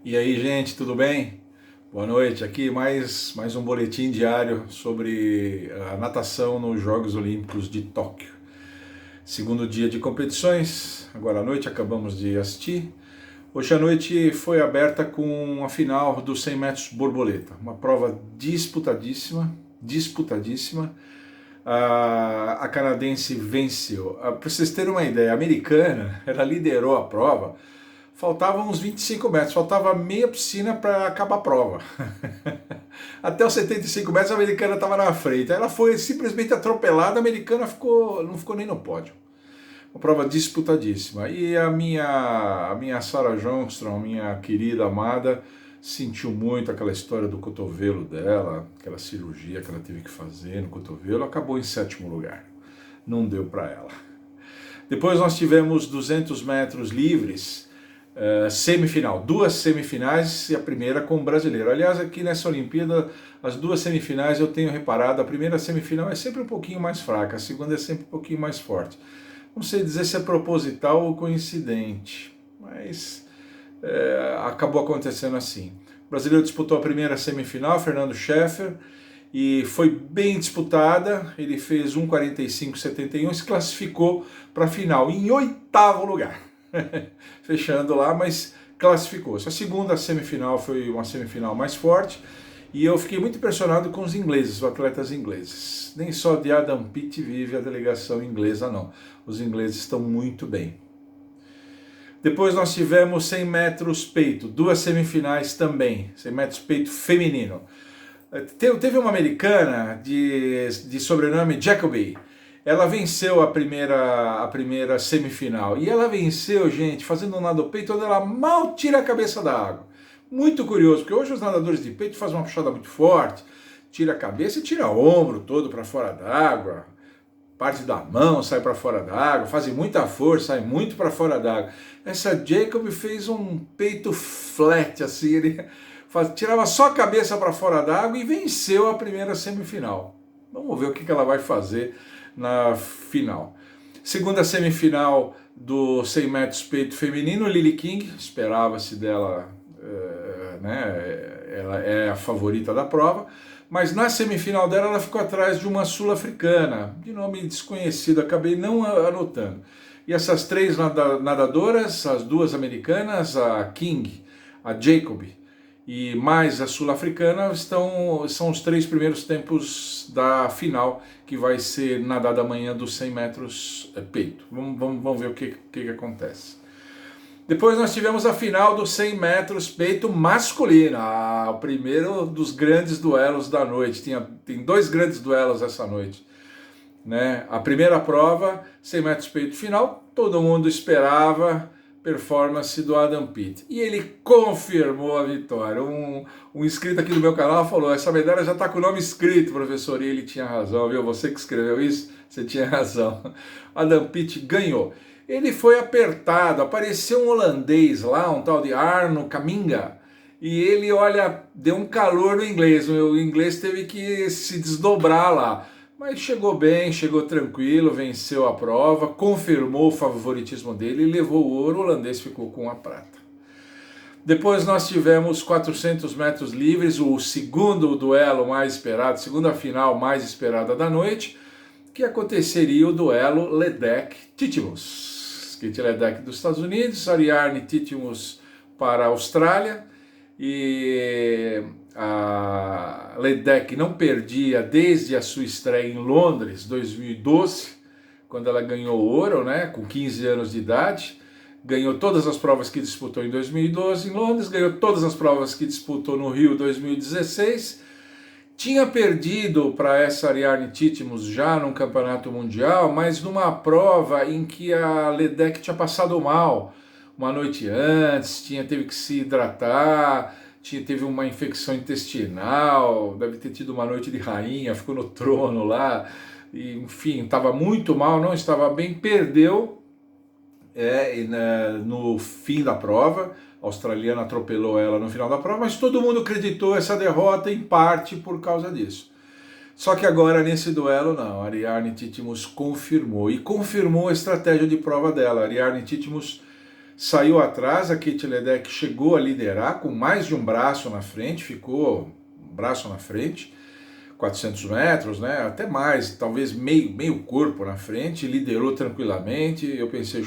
E aí, gente, tudo bem? Boa noite. Aqui mais um boletim diário sobre a natação nos Jogos Olímpicos de Tóquio. Segundo dia de competições, agora à noite acabamos de assistir. Hoje à noite foi aberta com a final dos 100 metros borboleta, uma prova disputadíssima. A canadense venceu. Para vocês terem uma ideia, a americana, ela liderou a prova. Faltavam uns 25 metros, faltava meia piscina para acabar a prova. Até os 75 metros a americana estava na frente. Ela foi simplesmente atropelada, a americana não ficou nem no pódio. Uma prova disputadíssima. E a minha Sarah Johnstone, minha querida amada, sentiu muito aquela história do cotovelo dela, aquela cirurgia que ela teve que fazer no cotovelo, acabou em 7º lugar. Não deu para ela. Depois nós tivemos 200 metros livres, semifinal, duas semifinais e a primeira com o brasileiro. Aliás, aqui nessa Olimpíada, as duas semifinais eu tenho reparado, a primeira semifinal é sempre um pouquinho mais fraca, a segunda é sempre um pouquinho mais forte. Não sei dizer se é proposital ou coincidente, mas acabou acontecendo assim. O brasileiro disputou a primeira semifinal, Fernando Scheffer, e foi bem disputada. Ele fez 1:45,71 e se classificou para a final em 8º lugar. Fechando lá, mas classificou-se. A segunda semifinal foi uma semifinal mais forte e eu fiquei muito impressionado com os ingleses, os atletas ingleses. Nem só de Adam Peaty vive a delegação inglesa, não. Os ingleses estão muito bem. Depois nós tivemos 100 metros peito, duas semifinais também, 100 metros peito feminino. Teve uma americana de sobrenome Jacoby. Ela venceu a primeira semifinal. E ela venceu, gente, fazendo um nado peito onde ela mal tira a cabeça da água. Muito curioso, porque hoje os nadadores de peito fazem uma puxada muito forte, tira a cabeça e tira o ombro todo para fora d'água, parte da mão sai para fora d'água, fazem muita força, sai muito para fora d'água. Essa Jacob fez um peito flat, assim, ele tirava só a cabeça para fora d'água e venceu a primeira semifinal. Vamos ver o que ela vai fazer na final. Segunda semifinal do 100 metros peito feminino, Lily King, esperava-se dela, ela é a favorita da prova, mas na semifinal dela ela ficou atrás de uma sul-africana, de nome desconhecido, acabei não anotando. E essas três nadadoras, as duas americanas, a King, a Jacob e mais a sul-africana, são os 3 primeiros tempos da final, que vai ser nadada amanhã dos 100 metros peito. Vamos ver o que acontece. Depois nós tivemos a final dos 100 metros peito masculina, o primeiro dos grandes duelos da noite. Tem 2 grandes duelos essa noite. Né? A primeira prova, 100 metros peito final, todo mundo esperava performance do Adam Peaty. E ele confirmou a vitória. Um inscrito aqui do meu canal falou, essa medalha já está com o nome escrito, professor, e ele tinha razão, viu? Você que escreveu isso, você tinha razão. Adam Peaty ganhou. Ele foi apertado, apareceu um holandês lá, um tal de Arno Caminga, e ele, olha, deu um calor no inglês, o inglês teve que se desdobrar lá. Mas chegou bem, chegou tranquilo, venceu a prova, confirmou o favoritismo dele e levou o ouro, o holandês ficou com a prata. Depois nós tivemos 400 metros livres, o segundo duelo mais esperado, segunda final mais esperada da noite, que aconteceria o duelo Ledeck-Titmus. Kate Ledeck dos Estados Unidos, Ariarne Titmus para a Austrália, e a Ledeck não perdia desde a sua estreia em Londres, 2012, quando ela ganhou ouro, né, com 15 anos de idade. Ganhou todas as provas que disputou em 2012 em Londres, ganhou todas as provas que disputou no Rio 2016. Tinha perdido para essa Ariarne Titmus já num campeonato mundial, mas numa prova em que a Ledeck tinha passado mal uma noite antes, teve que se hidratar, teve uma infecção intestinal, deve ter tido uma noite de rainha, ficou no trono lá, e, enfim, estava muito mal, não estava bem, perdeu no fim da prova. A australiana atropelou ela no final da prova, mas todo mundo acreditou essa derrota em parte por causa disso. Só que agora nesse duelo não, a Ariarne Titmus confirmou a estratégia de prova dela. A Ariarne Titmus saiu atrás, a Katie Ledeck chegou a liderar com mais de um braço na frente, ficou um braço na frente, 400 metros, né, até mais, talvez meio corpo na frente, liderou tranquilamente. Eu pensei,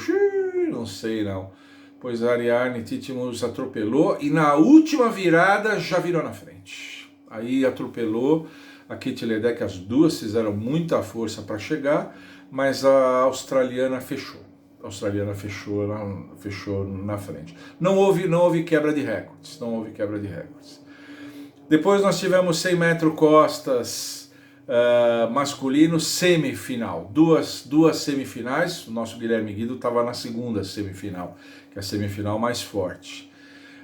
não sei não, pois a Ariarne Titmus atropelou e na última virada já virou na frente. Aí atropelou a Katie Ledeck, as duas fizeram muita força para chegar, mas a australiana fechou. A australiana fechou na frente. Não houve quebra de recordes, não houve quebra de recordes. Depois nós tivemos 100 metros costas masculino semifinal, duas semifinais. O nosso Guilherme Guido estava na segunda semifinal, que é a semifinal mais forte.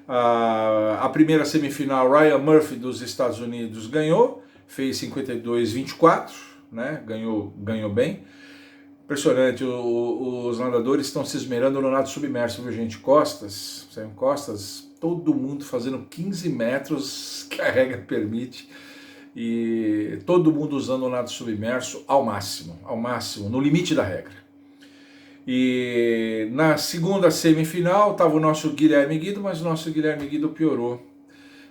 A primeira semifinal, Ryan Murphy dos Estados Unidos ganhou, fez 52,24, né? Ganhou bem. Impressionante, os nadadores estão se esmerando no nado submerso, viu gente? Costas, todo mundo fazendo 15 metros que a regra permite, e todo mundo usando o nado submerso ao máximo, no limite da regra. E na segunda semifinal estava o nosso Guilherme Guido, mas o nosso Guilherme Guido piorou,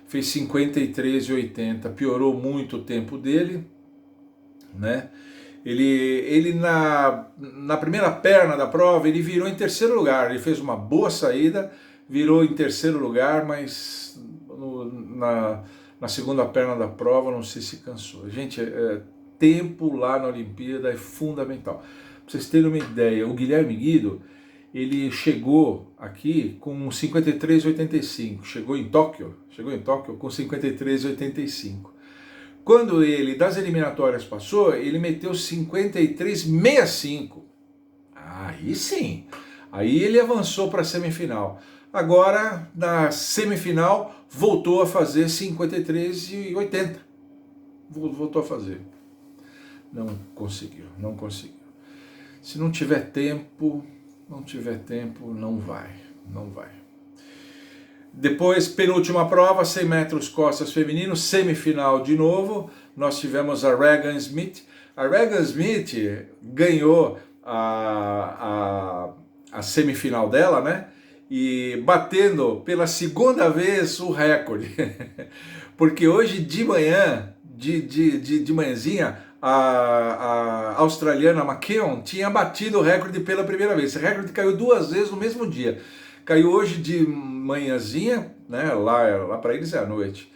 fez 53,80, piorou muito o tempo dele, né? Ele na primeira perna da prova, ele virou em terceiro lugar, ele fez uma boa saída, virou em terceiro lugar, mas na segunda perna da prova, não sei se cansou. Gente, tempo lá na Olimpíada é fundamental. Para vocês terem uma ideia, o Guilherme Guido, ele chegou aqui com 53,85, chegou em Tóquio com 53,85. Quando ele, das eliminatórias, passou, ele meteu 53,65. Aí sim, aí ele avançou para a semifinal. Agora, na semifinal, voltou a fazer 53,80. Voltou a fazer. Não conseguiu. Se não tiver tempo, não vai. Depois, penúltima prova, 100 metros costas feminino, semifinal de novo, nós tivemos a Regan Smith. A Regan Smith ganhou a semifinal dela, né? E batendo pela segunda vez o recorde. Porque hoje de manhã, de manhãzinha, a australiana McKeown tinha batido o recorde pela primeira vez. Esse recorde caiu 2 vezes no mesmo dia. Caiu hoje de manhãzinha, né? Lá para eles é à noite.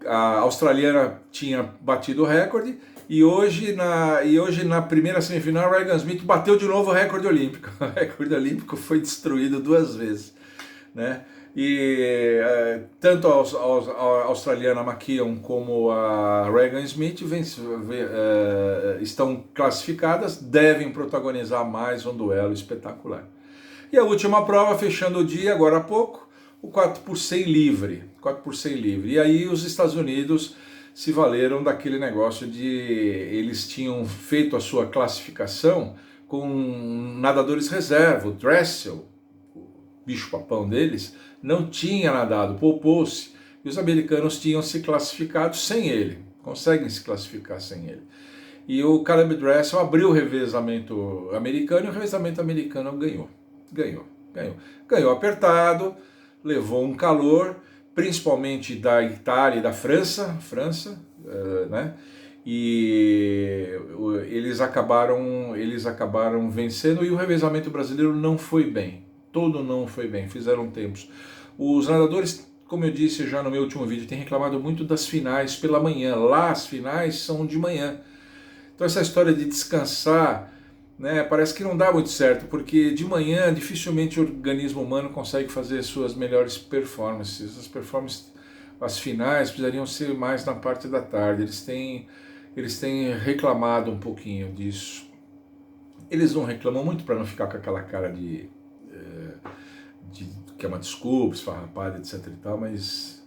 A australiana tinha batido o recorde e hoje na primeira semifinal, a Regan Smith bateu de novo o recorde olímpico. O recorde olímpico foi destruído 2 vezes, né? E tanto a australiana McKeown como a Regan Smith estão classificadas, devem protagonizar mais um duelo espetacular. E a última prova, fechando o dia, agora há pouco, o 4x100 livre. E aí os Estados Unidos se valeram daquele negócio de eles tinham feito a sua classificação com nadadores reserva. O Dressel, o bicho-papão deles, não tinha nadado, poupou-se. E os americanos tinham se classificado sem ele, conseguem se classificar sem ele. E o Caleb Dressel abriu o revezamento americano e o revezamento americano ganhou apertado, levou um calor, principalmente da Itália e da França, né? E eles acabaram vencendo, e o revezamento brasileiro não foi bem, fizeram tempos. Os nadadores, como eu disse já no meu último vídeo, têm reclamado muito das finais pela manhã, lá as finais são de manhã. Então essa história de descansar, né, parece que não dá muito certo, porque de manhã dificilmente o organismo humano consegue fazer suas melhores performances. As finais precisariam ser mais na parte da tarde. Eles têm reclamado um pouquinho disso. Eles não reclamam muito para não ficar com aquela cara de que é uma desculpa, esfarrapada, etc e tal, mas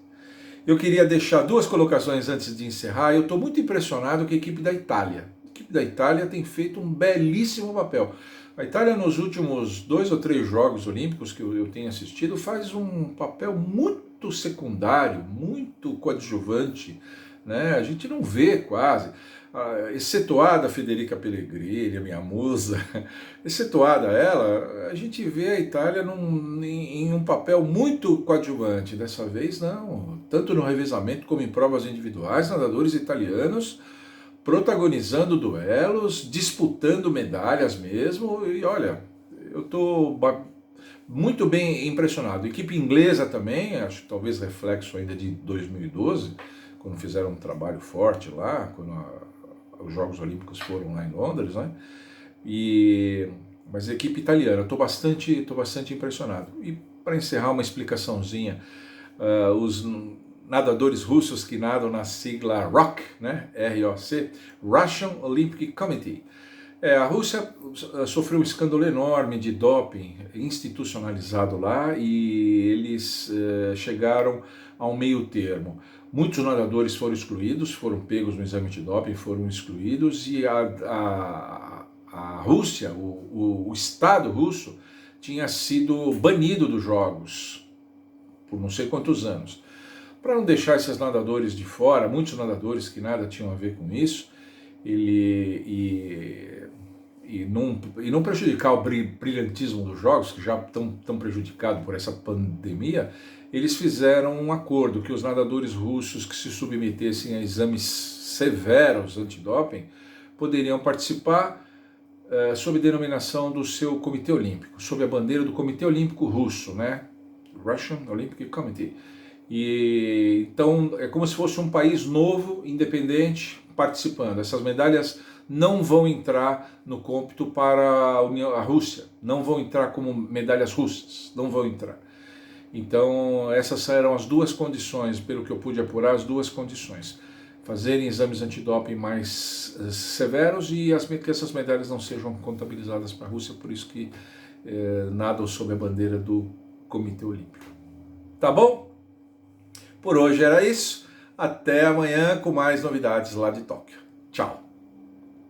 eu queria deixar 2 colocações antes de encerrar. Eu estou muito impressionado com a equipe da Itália. A equipe da Itália tem feito um belíssimo papel. A Itália, nos últimos 2 ou 3 Jogos Olímpicos que eu tenho assistido, faz um papel muito secundário, muito coadjuvante, né? A gente não vê quase, excetuada a Federica Pellegrini, a minha musa, excetuada ela, a gente vê a Itália em um papel muito coadjuvante. Dessa vez não, tanto no revezamento como em provas individuais, nadadores italianos protagonizando duelos, disputando medalhas mesmo, e olha, eu estou muito bem impressionado. Equipe inglesa também, acho que talvez reflexo ainda de 2012, quando fizeram um trabalho forte lá, quando os Jogos Olímpicos foram lá em Londres, né? Mas a equipe italiana, estou bastante impressionado. E para encerrar uma explicaçãozinha, os nadadores russos que nadam na sigla ROC, né? ROC, Russian Olympic Committee. A Rússia sofreu um escândalo enorme de doping institucionalizado lá e eles chegaram a um meio termo. Muitos nadadores foram excluídos, foram pegos no exame de doping, foram excluídos, e a Rússia, o Estado russo, tinha sido banido dos Jogos por não sei quantos anos. Para não deixar esses nadadores de fora, muitos nadadores que nada tinham a ver com isso, e não prejudicar o brilhantismo dos Jogos, que já estão prejudicados por essa pandemia, eles fizeram um acordo que os nadadores russos que se submetessem a exames severos antidoping poderiam participar sob denominação do seu Comitê Olímpico, sob a bandeira do Comitê Olímpico Russo, né? Russian Olympic Committee. E então é como se fosse um país novo, independente, participando. Essas medalhas não vão entrar no cômpito para a Rússia, não vão entrar como medalhas russas, não vão entrar. Então essas eram as duas condições, pelo que eu pude apurar, as duas condições: fazerem exames antidoping mais severos e que essas medalhas não sejam contabilizadas para a Rússia, por isso que nadam sob a bandeira do Comitê Olímpico. Tá bom? Por hoje era isso. Até amanhã com mais novidades lá de Tóquio. Tchau!